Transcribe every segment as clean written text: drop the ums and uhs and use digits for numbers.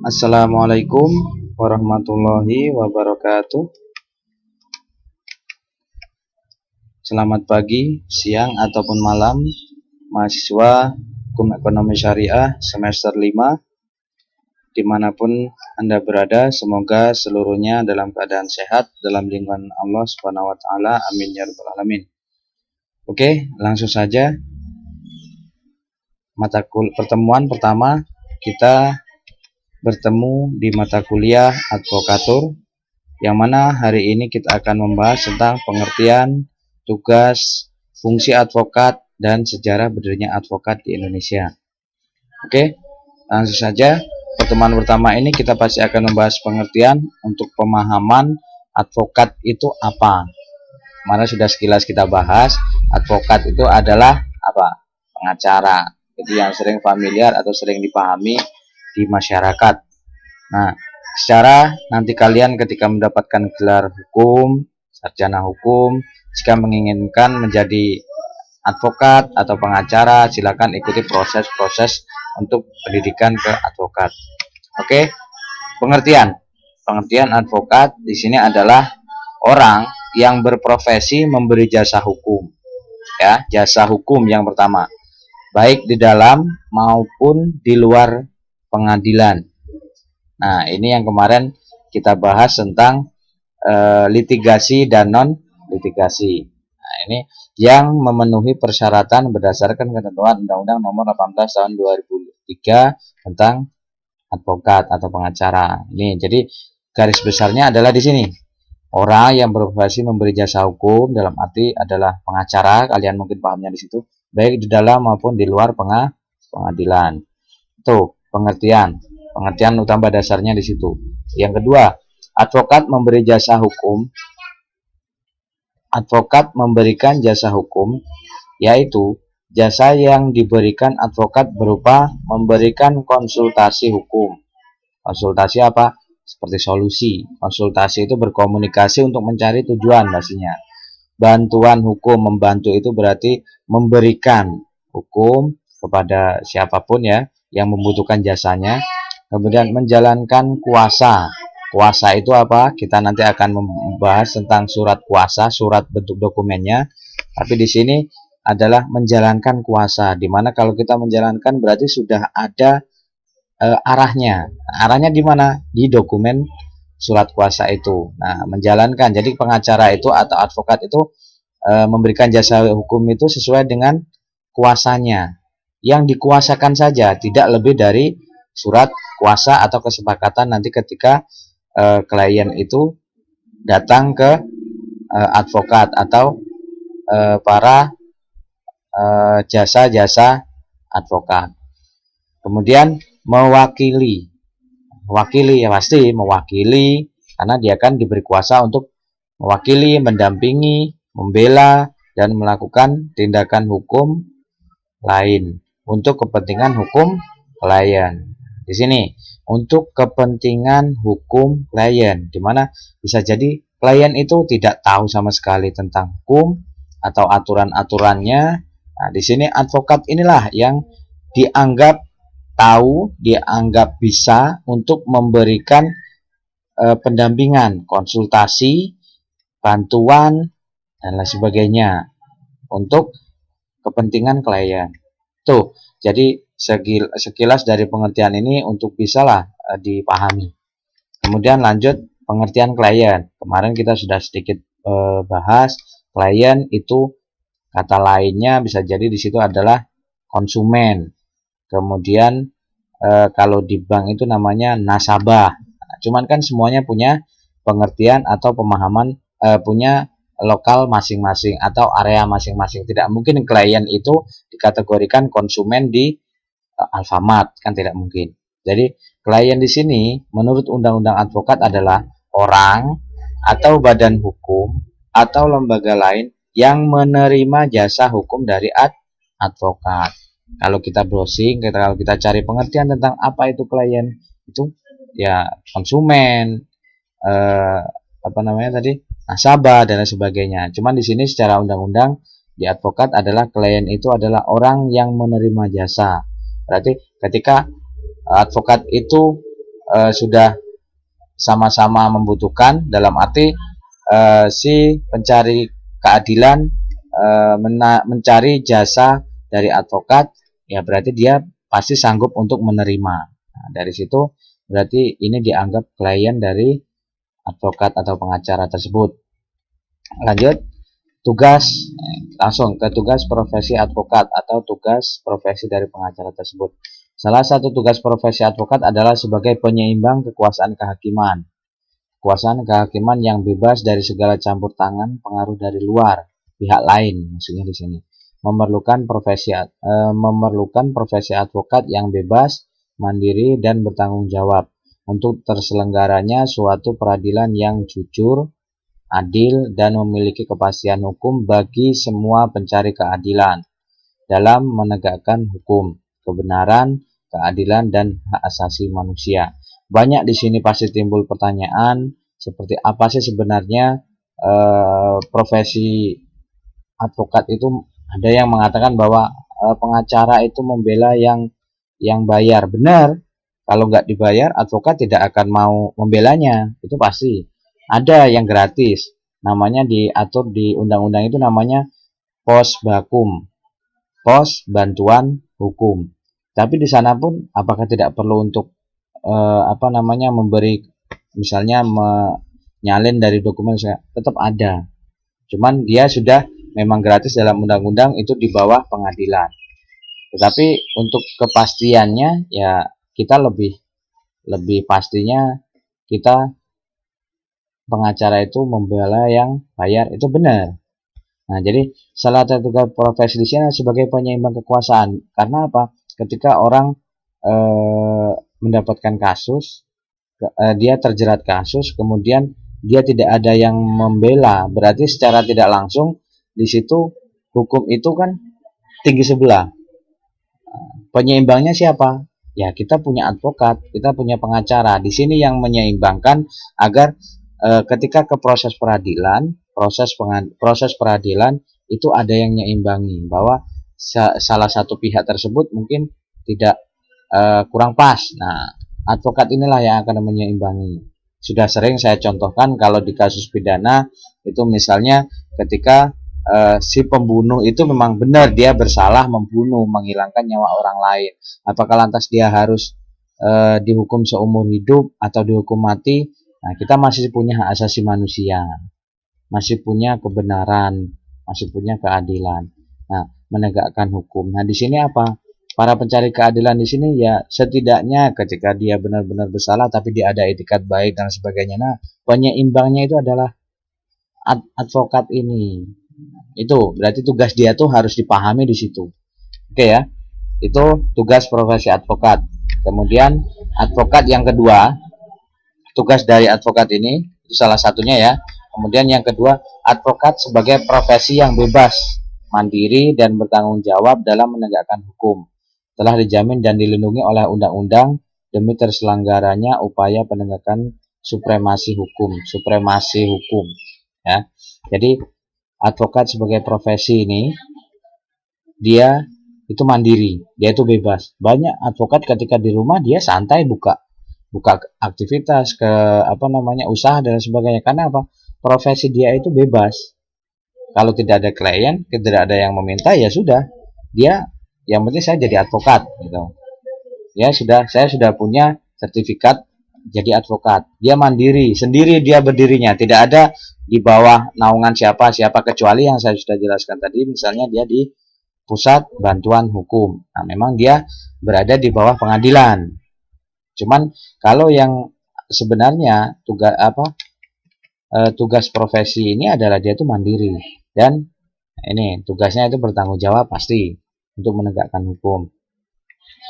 Assalamualaikum warahmatullahi wabarakatuh. Selamat pagi, siang, ataupun malam mahasiswa Hukum Ekonomi Syariah semester 5 dimanapun Anda berada. Semoga seluruhnya dalam keadaan sehat dalam lindungan Allah Subhanahu wa Ta'ala. Amin ya rabbal alamin. Oke, langsung saja. Pertemuan pertama kita bertemu di mata kuliah advokatur, yang mana hari ini kita akan membahas tentang pengertian, tugas, fungsi advokat, dan sejarah berdirinya advokat di Indonesia. Oke, langsung saja. Pertemuan pertama ini kita pasti akan membahas pengertian untuk pemahaman advokat itu apa. Mana sudah sekilas kita bahas, advokat itu adalah apa? Pengacara. Jadi yang sering familiar atau sering dipahami di masyarakat. Nah, secara nanti kalian ketika mendapatkan gelar hukum, sarjana hukum, jika menginginkan menjadi advokat atau pengacara, silakan ikuti proses-proses untuk pendidikan ke advokat. Oke, pengertian advokat di sini adalah orang yang berprofesi memberi jasa hukum. Ya, jasa hukum yang pertama, baik di dalam maupun di luar pengadilan. Nah, ini yang kemarin kita bahas tentang litigasi dan non-litigasi. Nah, ini yang memenuhi persyaratan berdasarkan ketentuan Undang-Undang Nomor 18 Tahun 2003 tentang advokat atau pengacara. Ini jadi garis besarnya adalah di sini. Orang yang berprofesi memberi jasa hukum dalam arti adalah pengacara, kalian mungkin pahamnya di situ, baik di dalam maupun di luar pengadilan. Itu pengertian utama dasarnya di situ. Yang kedua, advokat memberi jasa hukum. Advokat memberikan jasa hukum, yaitu jasa yang diberikan advokat berupa memberikan konsultasi hukum. Konsultasi apa? Seperti solusi. Konsultasi itu berkomunikasi untuk mencari tujuan pastinya. Bantuan hukum, membantu itu berarti memberikan hukum kepada siapapun ya yang membutuhkan jasanya. Kemudian menjalankan kuasa. Kuasa itu apa? Kita nanti akan membahas tentang surat kuasa, surat bentuk dokumennya. Tapi di sini adalah menjalankan kuasa. Dimana kalau kita menjalankan berarti sudah ada arahnya. Arahnya di mana? Di dokumen surat kuasa itu. Nah, menjalankan. Jadi pengacara itu atau advokat itu memberikan jasa hukum itu sesuai dengan kuasanya. Yang dikuasakan saja, tidak lebih dari surat kuasa atau kesepakatan nanti ketika klien itu datang ke advokat atau para jasa-jasa advokat. Kemudian mewakili ya pasti mewakili, karena dia kan diberi kuasa untuk mewakili, mendampingi, membela, dan melakukan tindakan hukum lain untuk kepentingan hukum klien. Di sini untuk kepentingan hukum klien, dimana bisa jadi klien itu tidak tahu sama sekali tentang hukum atau aturan-aturannya. Nah, di sini advokat inilah yang dianggap tahu, dianggap bisa untuk memberikan pendampingan, konsultasi, bantuan, dan lain sebagainya untuk kepentingan klien. Tuh, jadi sekilas dari pengertian ini untuk bisalah dipahami. Kemudian lanjut pengertian klien. Kemarin kita sudah sedikit bahas klien itu kata lainnya bisa jadi di situ adalah konsumen. Kemudian kalau di bank itu namanya nasabah. Nah, cuman kan semuanya punya pengertian atau pemahaman, punya lokal masing-masing atau area masing-masing. Tidak mungkin klien itu dikategorikan konsumen di Alfamart, kan tidak mungkin. Jadi klien di sini menurut Undang-Undang Advokat adalah orang atau badan hukum atau lembaga lain yang menerima jasa hukum dari advokat. Kalau kita browsing, kalau kita cari pengertian tentang apa itu klien, itu ya konsumen, apa namanya tadi, nasabah dan lain sebagainya. Cuman di sini secara undang-undang di advokat adalah klien itu adalah orang yang menerima jasa. Berarti ketika advokat itu sudah sama-sama membutuhkan, dalam arti si pencari keadilan mencari jasa dari advokat, ya berarti dia pasti sanggup untuk menerima. Nah, dari situ berarti ini dianggap klien dari advokat atau pengacara tersebut. Lanjut, tugas, langsung ke tugas profesi advokat atau tugas profesi dari pengacara tersebut. Salah satu tugas profesi advokat adalah sebagai penyeimbang kekuasaan kehakiman. Kekuasaan kehakiman yang bebas dari segala campur tangan pengaruh dari luar, pihak lain maksudnya di sini. Memerlukan profesi advokat yang bebas, mandiri dan bertanggung jawab untuk terselenggaranya suatu peradilan yang jujur, adil dan memiliki kepastian hukum bagi semua pencari keadilan dalam menegakkan hukum, kebenaran, keadilan dan hak asasi manusia. Banyak di sini pasti timbul pertanyaan seperti apa sih sebenarnya profesi advokat itu. Ada yang mengatakan bahwa pengacara itu membela yang bayar. Benar, kalau nggak dibayar advokat tidak akan mau membelanya, itu pasti. Ada yang gratis, namanya diatur di undang-undang itu namanya pos bakum, pos bantuan hukum. Tapi di sana pun apakah tidak perlu untuk memberi, misalnya menyalin dari dokumen, tetap ada. Cuman dia sudah memang gratis dalam undang-undang itu di bawah pengadilan. Tetapi untuk kepastiannya ya kita lebih pastinya kita pengacara itu membela yang bayar, itu benar. Nah, jadi salah satu profesi di sini sebagai penyeimbang kekuasaan. Karena apa? Ketika orang mendapatkan kasus, dia terjerat kasus, kemudian dia tidak ada yang membela, berarti secara tidak langsung di situ hukum itu kan tinggi sebelah. Penyeimbangnya siapa? Ya kita punya advokat, kita punya pengacara. Di sini yang menyeimbangkan agar ketika ke proses peradilan, proses peradilan itu ada yang menyeimbang bahwa salah satu pihak tersebut mungkin tidak kurang pas. Nah, advokat inilah yang akan menyeimbangi. Sudah sering saya contohkan kalau di kasus pidana itu misalnya ketika si pembunuh itu memang benar dia bersalah membunuh, menghilangkan nyawa orang lain. Apakah lantas dia harus dihukum seumur hidup atau dihukum mati? Nah, kita masih punya hak asasi manusia, masih punya kebenaran, masih punya keadilan. Nah, menegakkan hukum. Nah, di sini apa? Para pencari keadilan di sini ya setidaknya ketika dia benar-benar bersalah tapi dia ada etikat baik dan sebagainya. Nah, penyeimbangnya itu adalah advokat ini. Itu berarti tugas dia tuh harus dipahami di situ. Oke ya. Itu tugas profesi advokat. Kemudian advokat yang kedua, tugas dari advokat ini itu salah satunya ya. Kemudian yang kedua, advokat sebagai profesi yang bebas, mandiri dan bertanggung jawab dalam menegakkan hukum. Telah dijamin dan dilindungi oleh undang-undang demi terselenggaranya upaya penegakan supremasi hukum ya. Jadi advokat sebagai profesi ini dia itu mandiri, dia itu bebas. Banyak advokat ketika di rumah dia santai buka aktivitas ke usaha dan sebagainya. Karena apa? Profesi dia itu bebas. Kalau tidak ada klien, tidak ada yang meminta, ya sudah. Dia yang penting saya jadi advokat gitu. Ya sudah, saya sudah punya sertifikat jadi advokat. Dia mandiri, sendiri dia berdirinya, tidak ada di bawah naungan siapa kecuali yang saya sudah jelaskan tadi, misalnya dia di pusat bantuan hukum. Nah, memang dia berada di bawah pengadilan. Cuman kalau yang sebenarnya tugas profesi ini adalah dia itu mandiri dan ini tugasnya itu bertanggung jawab pasti untuk menegakkan hukum.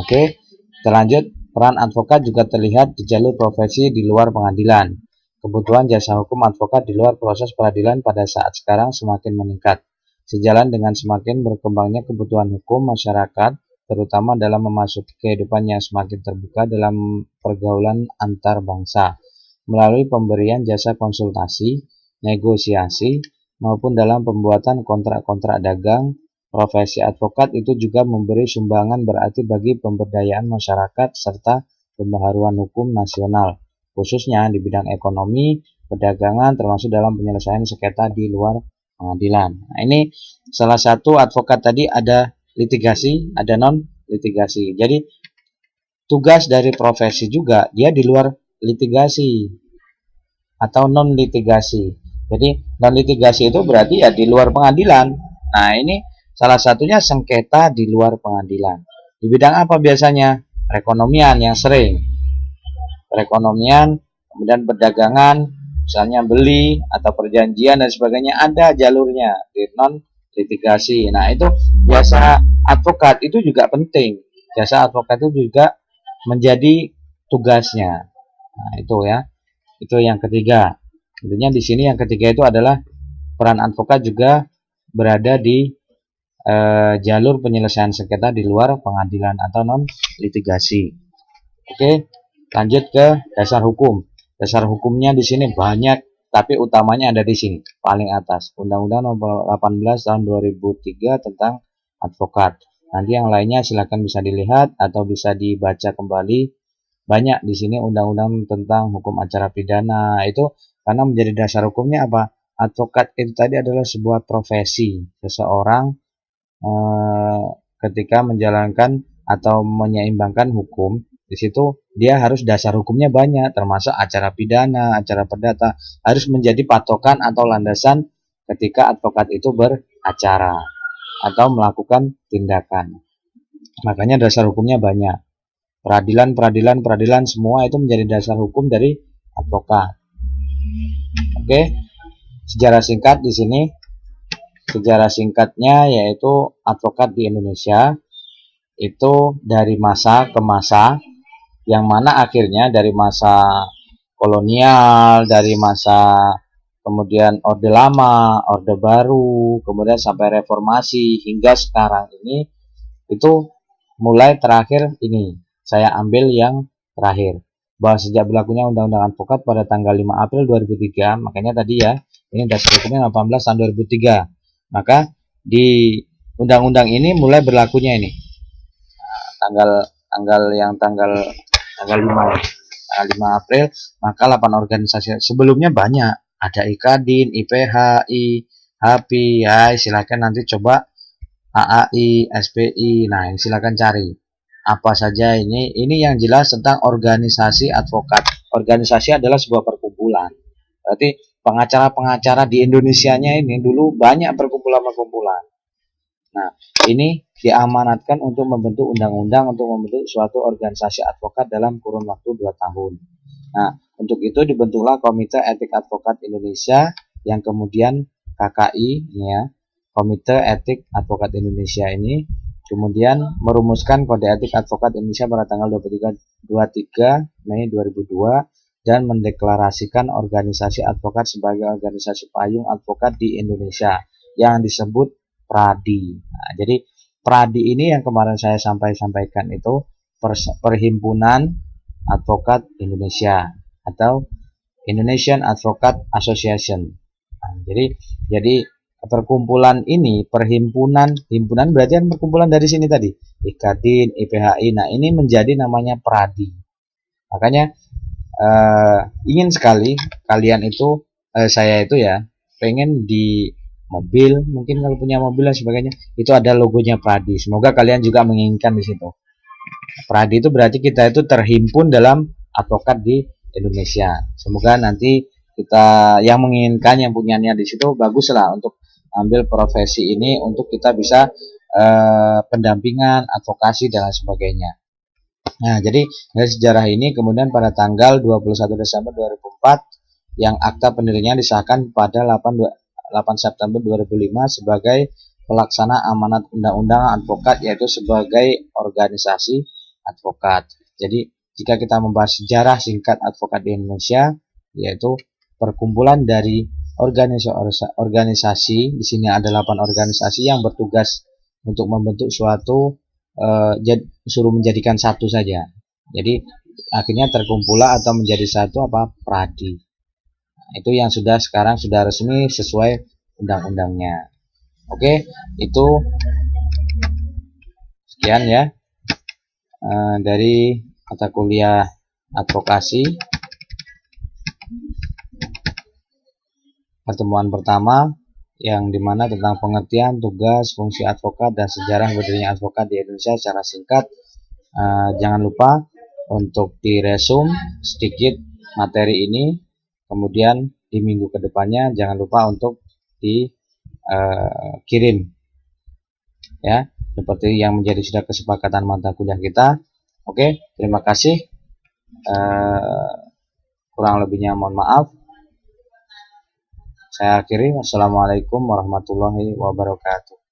Oke, terlanjut, peran advokat juga terlihat di jalur profesi di luar pengadilan. Kebutuhan jasa hukum advokat di luar proses peradilan pada saat sekarang semakin meningkat. Sejalan dengan semakin berkembangnya kebutuhan hukum masyarakat, terutama dalam memasuki kehidupan yang semakin terbuka dalam pergaulan antar bangsa, melalui pemberian jasa konsultasi, negosiasi, maupun dalam pembuatan kontrak-kontrak dagang. Profesi advokat itu juga memberi sumbangan berarti bagi pemberdayaan masyarakat serta pembaharuan hukum nasional, khususnya di bidang ekonomi, perdagangan, termasuk dalam penyelesaian sengketa di luar pengadilan. Nah, ini salah satu advokat tadi ada litigasi, ada non litigasi. Jadi tugas dari profesi juga dia di luar litigasi atau non litigasi. Jadi non litigasi itu berarti ya di luar pengadilan. Nah, ini salah satunya sengketa di luar pengadilan. Di bidang apa biasanya? Perekonomian yang sering. Perekonomian, kemudian perdagangan, misalnya beli atau perjanjian dan sebagainya, ada jalurnya di non litigasi. Nah, itu jasa advokat itu juga penting. Jasa advokat itu juga menjadi tugasnya. Nah, itu ya. Itu yang ketiga. Intinya di sini yang ketiga itu adalah peran advokat juga berada di jalur penyelesaian sengketa di luar pengadilan atau non litigasi. Oke, lanjut ke dasar hukum. Dasar hukumnya di sini banyak, tapi utamanya ada di sini, paling atas. Undang-Undang Nomor 18 Tahun 2003 tentang advokat. Nanti yang lainnya silakan bisa dilihat atau bisa dibaca kembali. Banyak di sini undang-undang tentang hukum acara pidana. Itu karena menjadi dasar hukumnya apa? Advokat itu tadi adalah sebuah profesi seseorang ketika menjalankan atau menyeimbangkan hukum. Di situ dia harus dasar hukumnya banyak, termasuk acara pidana, acara perdata, harus menjadi patokan atau landasan ketika advokat itu beracara atau melakukan tindakan. Makanya dasar hukumnya banyak. Peradilan semua itu menjadi dasar hukum dari advokat. Oke, sejarah singkat di sini. Sejarah singkatnya yaitu advokat di Indonesia itu dari masa ke masa, yang mana akhirnya dari masa kolonial, dari masa kemudian Orde Lama, Orde Baru, kemudian sampai reformasi hingga sekarang ini, itu mulai terakhir ini saya ambil yang terakhir, bahwa sejak berlakunya Undang-Undang Advokat pada tanggal 5 April 2003, makanya tadi ya, ini dasar hukumnya 18 tahun 2003, maka di undang-undang ini mulai berlakunya ini tanggal 5 ya. Tanggal 5 April, maka 8 organisasi sebelumnya banyak, ada IKADIN, IPHI, HAPI, ya silakan nanti coba AAI, SPI. Nah, ini silakan cari apa saja ini yang jelas tentang organisasi advokat. Organisasi adalah sebuah perkumpulan. Berarti pengacara-pengacara di Indonesianya ini dulu banyak perkumpulan-perkumpulan. Nah, ini diamanatkan untuk membentuk undang-undang untuk membentuk suatu organisasi advokat dalam kurun waktu 2 tahun. Nah, untuk itu dibentuklah Komite Etik Advokat Indonesia yang kemudian KKI ya, Komite Etik Advokat Indonesia ini kemudian merumuskan Kode Etik Advokat Indonesia pada tanggal 23 Mei 2002 dan mendeklarasikan organisasi advokat sebagai organisasi payung advokat di Indonesia yang disebut PRADI. Nah, jadi PRADI ini yang kemarin saya sampaikan itu Perhimpunan Advokat Indonesia atau Indonesian Advocate Association. Nah, jadi perkumpulan ini, himpunan berarti kan perkumpulan dari sini tadi, IKADIN, IPHI. Nah, ini menjadi namanya PRADI. Makanya ingin sekali kalian itu saya itu ya pengen di mobil, mungkin kalau punya mobil dan sebagainya, itu ada logonya PRADI. Semoga kalian juga menginginkan di situ. PRADI itu berarti kita itu terhimpun dalam advokat di Indonesia. Semoga nanti kita yang menginginkan, yang punyanya di situ, baguslah untuk ambil profesi ini untuk kita bisa pendampingan, advokasi dan sebagainya. Nah, jadi dari sejarah ini kemudian pada tanggal 21 Desember 2004 yang akta pendiriannya disahkan pada 8 September 2005 sebagai pelaksana amanat Undang-Undang Advokat, yaitu sebagai organisasi advokat. Jadi jika kita membahas sejarah singkat advokat di Indonesia, yaitu perkumpulan dari organisasi, di sini ada 8 organisasi yang bertugas untuk membentuk suatu suruh menjadikan satu saja. Jadi akhirnya terkumpulah atau menjadi satu PRADI. Nah, itu yang sekarang sudah resmi sesuai undang-undangnya. Oke, itu sekian ya dari mata kuliah advokasi, pertemuan pertama yang dimana tentang pengertian, tugas, fungsi advokat, dan sejarah berdirinya advokat di Indonesia secara singkat. Jangan lupa untuk diresum sedikit materi ini, kemudian di minggu kedepannya jangan lupa untuk dikirim ya, seperti yang menjadi sudah kesepakatan mata kuliah kita. Oke, terima kasih. Kurang lebihnya mohon maaf. Saya akhiri. Wassalamualaikum warahmatullahi wabarakatuh.